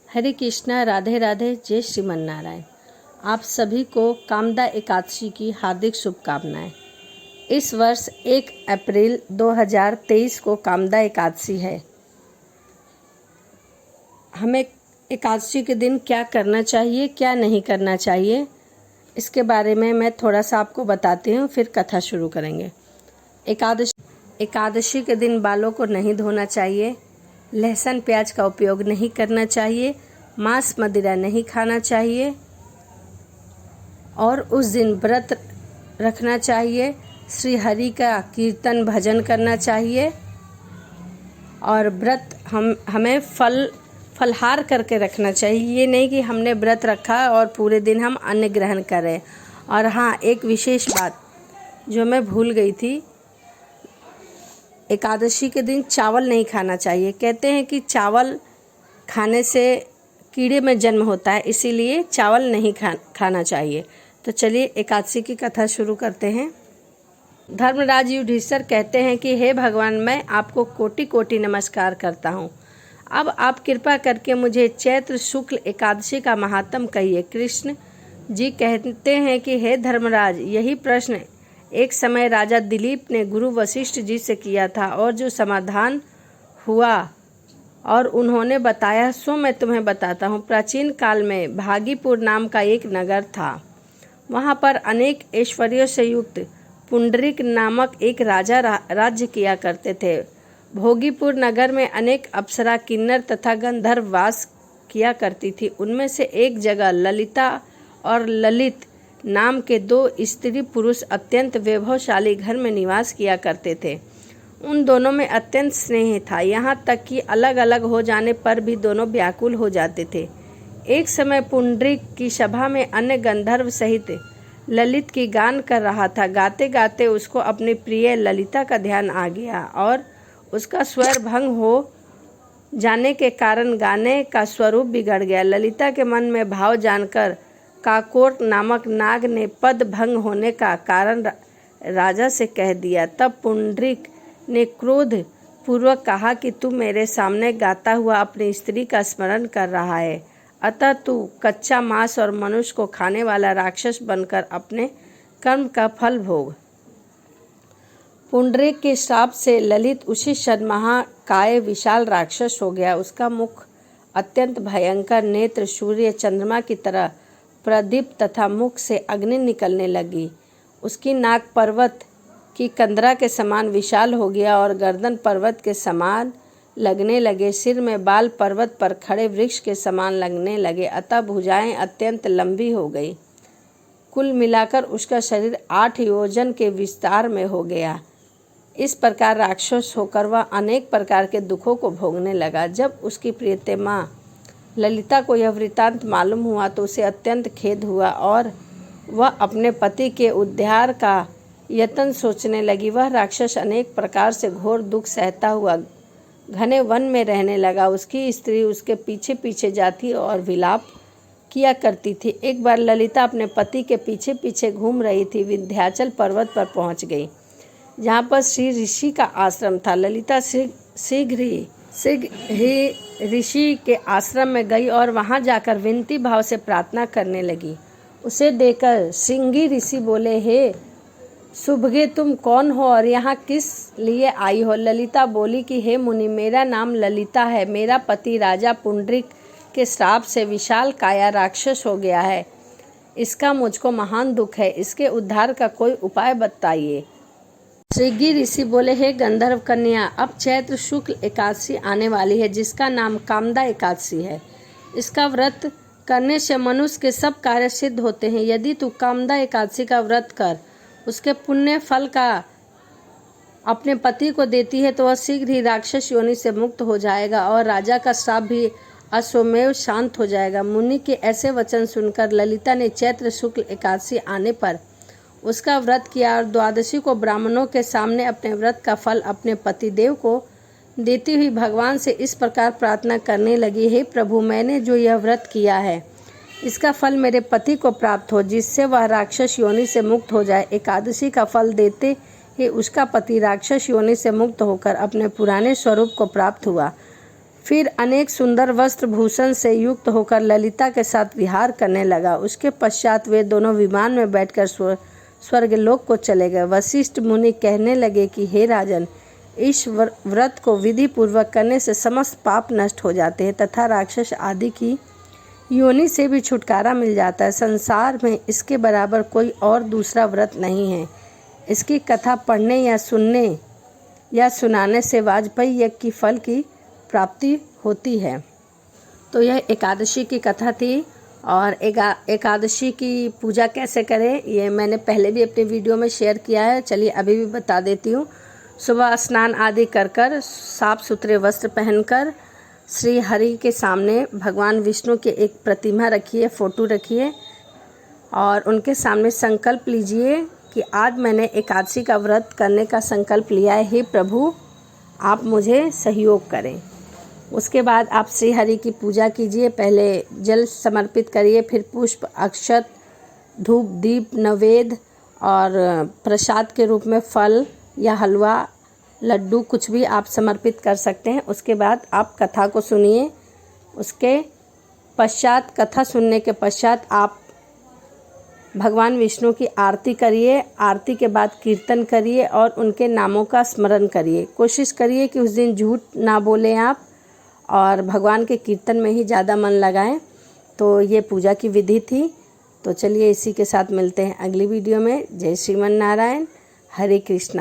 हरे कृष्णा, राधे राधे, जय श्रीमन नारायण। आप सभी को कामदा एकादशी की हार्दिक शुभकामनाएं। इस वर्ष 1 अप्रैल 2023 को कामदा एकादशी है। हमें एकादशी के दिन क्या करना चाहिए, क्या नहीं करना चाहिए, इसके बारे में मैं थोड़ा सा आपको बताती हूँ, फिर कथा शुरू करेंगे। एकादशी के दिन बालों को नहीं धोना चाहिए, लहसुन प्याज का उपयोग नहीं करना चाहिए, मांस मदिरा नहीं खाना चाहिए और उस दिन व्रत रखना चाहिए। श्री हरि का कीर्तन भजन करना चाहिए और व्रत हमें फलहार करके रखना चाहिए। ये नहीं कि हमने व्रत रखा और पूरे दिन हम अन्न ग्रहण करें। और हाँ, एक विशेष बात जो मैं भूल गई थी, एकादशी के दिन चावल नहीं खाना चाहिए। कहते हैं कि चावल खाने से कीड़े में जन्म होता है, इसीलिए चावल नहीं खाना चाहिए। तो चलिए एकादशी की कथा शुरू करते हैं। धर्मराज युधिष्ठिर कहते हैं कि हे भगवान, मैं आपको कोटि कोटि नमस्कार करता हूँ। अब आप कृपा करके मुझे चैत्र शुक्ल एकादशी का महात्म कहिए। कृष्ण जी कहते हैं कि हे धर्मराज, यही प्रश्न एक समय राजा दिलीप ने गुरु वशिष्ठ जी से किया था और जो समाधान हुआ और उन्होंने बताया सो मैं तुम्हें बताता हूँ। प्राचीन काल में भागीपुर नाम का एक नगर था। वहाँ पर अनेक ऐश्वर्यों से युक्त पुंडरीक नामक एक राजा राज्य किया करते थे। भोगीपुर नगर में अनेक अप्सरा, किन्नर तथा गंधर्व वास किया करती थी। उनमें से एक जगह ललिता और ललित नाम के 2 स्त्री पुरुष अत्यंत वैभवशाली घर में निवास किया करते थे। उन दोनों में अत्यंत स्नेह था, यहाँ तक कि अलग अलग हो जाने पर भी दोनों व्याकुल हो जाते थे। एक समय पुंडरीक की सभा में अन्य गंधर्व सहित ललित की गान कर रहा था। गाते गाते उसको अपनी प्रिय ललिता का ध्यान आ गया और उसका स्वर भंग हो जाने के कारण गाने का स्वरूप बिगड़ गया। ललिता के मन में भाव जानकर काकोट नामक नाग ने पद भंग होने का कारण राजा से कह दिया। तब पुंडरीक ने क्रोध पूर्वक कहा कि तू मेरे सामने गाता हुआ अपनी स्त्री का स्मरण कर रहा है, अतः तू कच्चा मांस और मनुष्य को खाने वाला राक्षस बनकर अपने कर्म का फल भोग। पुंडरीक के श्राप से ललित उसी क्षण महाकाय विशाल राक्षस हो गया। उसका मुख अत्यंत भयंकर, नेत्र सूर्य चंद्रमा की तरह प्रदीप्त तथा मुख से अग्नि निकलने लगी। उसकी नाक पर्वत की कंदरा के समान विशाल हो गया और गर्दन पर्वत के समान लगने लगे। सिर में बाल पर्वत पर खड़े वृक्ष के समान लगने लगे, अतः भुजाएं अत्यंत लंबी हो गई। कुल मिलाकर उसका शरीर 8 योजन के विस्तार में हो गया। इस प्रकार राक्षस होकर वह अनेक प्रकार के दुखों को भोगने लगा। जब उसकी प्रियतमा ललिता को यह वृत्तांत मालूम हुआ तो उसे अत्यंत खेद हुआ और वह अपने पति के उद्धार का यत्न सोचने लगी। वह राक्षस अनेक प्रकार से घोर दुख सहता हुआ घने वन में रहने लगा। उसकी स्त्री उसके पीछे पीछे जाती और विलाप किया करती थी। एक बार ललिता अपने पति के पीछे पीछे घूम रही थी। विंध्याचल पर्वत पर पहुंच गई, जहाँ पर श्री ऋषि का आश्रम था। ललिता शीघ्र ही ऋषि के आश्रम में गई और वहाँ जाकर विनती भाव से प्रार्थना करने लगी। उसे देखकर श्रृंगी ऋषि बोले, हे शुभगे, तुम कौन हो और यहाँ किस लिए आई हो? ललिता बोली कि हे मुनि, मेरा नाम ललिता है। मेरा पति राजा पुंडरीक के श्राप से विशाल काया राक्षस हो गया है। इसका मुझको महान दुख है। इसके उद्धार का कोई उपाय बताइए। श्रृंगी ऋषि बोले, हे गंधर्व कन्या, अब चैत्र शुक्ल एकादशी आने वाली है, जिसका नाम कामदा एकादशी है। इसका व्रत करने से मनुष्य के सब कार्य सिद्ध होते हैं। यदि तू कामदा एकादशी का व्रत कर उसके पुण्य फल का अपने पति को देती है तो वह शीघ्र ही राक्षस योनि से मुक्त हो जाएगा और राजा का श्राप भी अश्वमेव शांत हो जाएगा। मुनि के ऐसे वचन सुनकर ललिता ने चैत्र शुक्ल एकादशी आने पर उसका व्रत किया और द्वादशी को ब्राह्मणों के सामने अपने व्रत का फल अपने पतिदेव को देती हुई भगवान से इस प्रकार प्रार्थना करने लगी, हे प्रभु, मैंने जो यह व्रत किया है इसका फल मेरे पति को प्राप्त हो, जिससे वह राक्षस योनि से मुक्त हो जाए। एकादशी का फल देते ही उसका पति राक्षस योनि से मुक्त होकर अपने पुराने स्वरूप को प्राप्त हुआ। फिर अनेक सुंदर वस्त्र भूषण से युक्त होकर ललिता के साथ विहार करने लगा। उसके पश्चात वे दोनों विमान में बैठकर स्वर्गलोक को चले गए। वशिष्ठ मुनि कहने लगे कि हे राजन, इस व्रत को विधि पूर्वक करने से समस्त पाप नष्ट हो जाते हैं तथा राक्षस आदि की योनि से भी छुटकारा मिल जाता है। संसार में इसके बराबर कोई और दूसरा व्रत नहीं है। इसकी कथा पढ़ने या सुनने या सुनाने से वाजपेयी यज्ञ की फल की प्राप्ति होती है। तो यह एकादशी की कथा थी। और एकादशी की पूजा कैसे करें ये मैंने पहले भी अपने वीडियो में शेयर किया है। चलिए अभी भी बता देती हूँ। सुबह स्नान आदि कर साफ सुथरे वस्त्र पहनकर श्री हरि के सामने भगवान विष्णु के एक प्रतिमा रखिए, फ़ोटो रखिए और उनके सामने संकल्प लीजिए कि आज मैंने एकादशी का व्रत करने का संकल्प लिया है। हे प्रभु, आप मुझे सहयोग करें। उसके बाद आप श्री हरि की पूजा कीजिए। पहले जल समर्पित करिए, फिर पुष्प, अक्षत, धूप, दीप, नैवेद्य और प्रसाद के रूप में फल या हलवा, लड्डू कुछ भी आप समर्पित कर सकते हैं। उसके बाद आप कथा को सुनिए। उसके पश्चात, कथा सुनने के पश्चात आप भगवान विष्णु की आरती करिए। आरती के बाद कीर्तन करिए और उनके नामों का स्मरण करिए। कोशिश करिए कि उस दिन झूठ ना बोलें आप और भगवान के कीर्तन में ही ज़्यादा मन लगाएं। तो ये पूजा की विधि थी। तो चलिए इसी के साथ मिलते हैं अगली वीडियो में। जय श्रीमन नारायण, हरे कृष्णा।